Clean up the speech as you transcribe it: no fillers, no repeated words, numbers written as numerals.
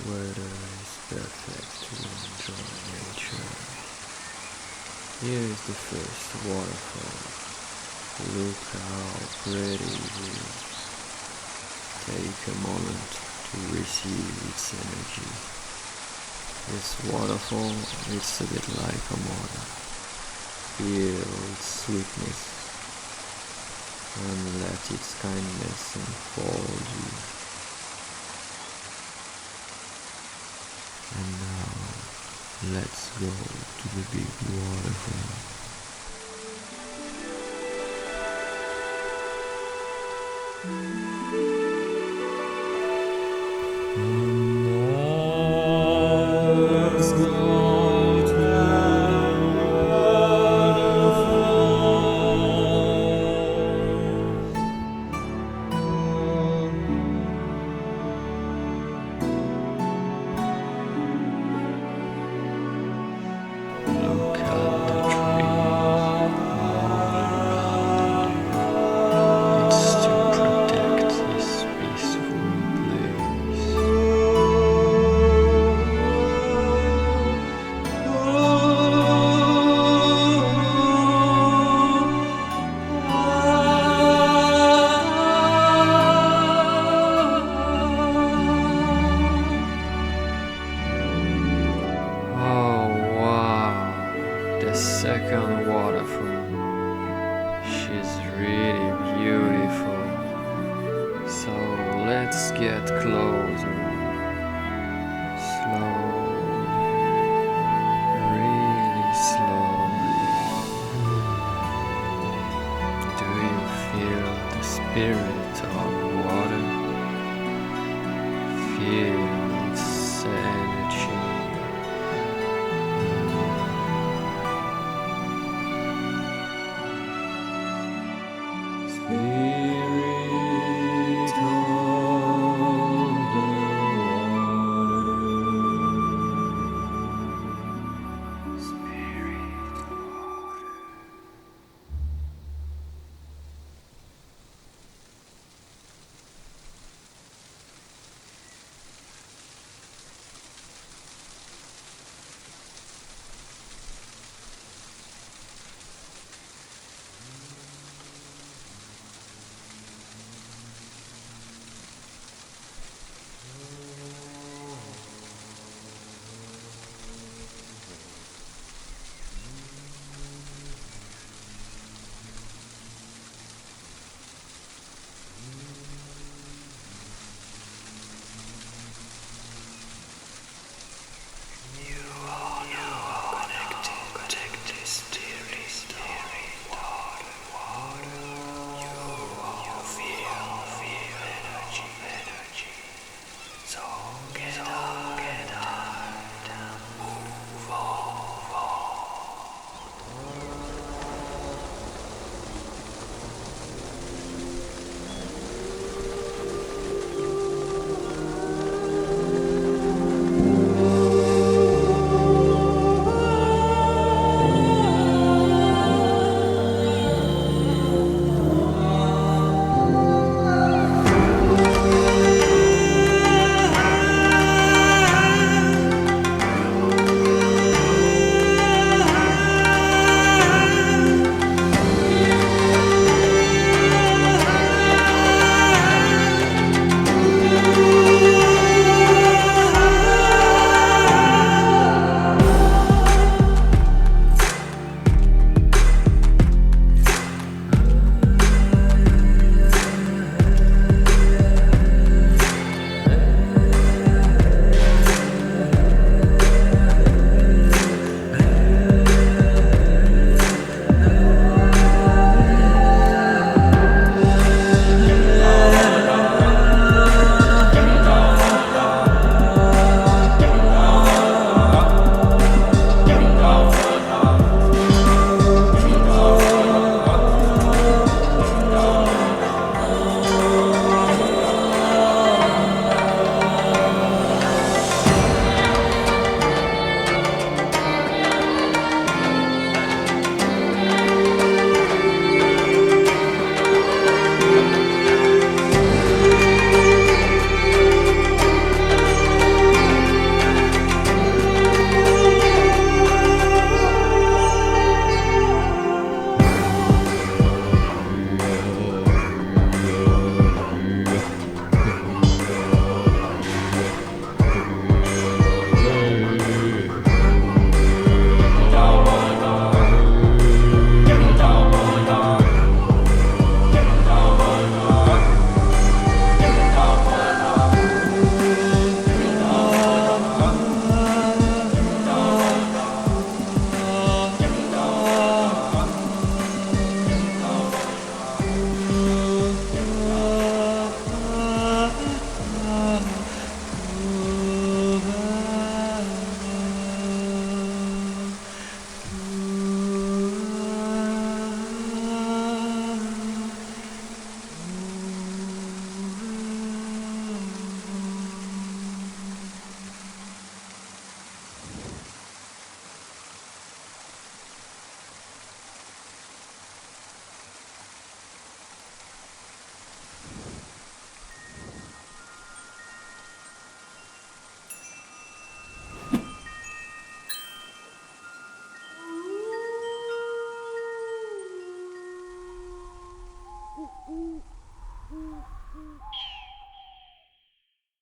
weather is perfect to enjoy nature. Here is the first waterfall. Look how pretty it is. Take a moment to receive its energy. This waterfall is a bit like a mother. Feel its sweetness and let its kindness enfold you. And now, let's go to the big waterfall. Let's go to the Look at the trees all around it. It's to protect this peaceful place. Oh wow, the second waterfall. She's really beautiful. So let's get closer. Slowly, really slowly. Do you feel the spirit of water? Feel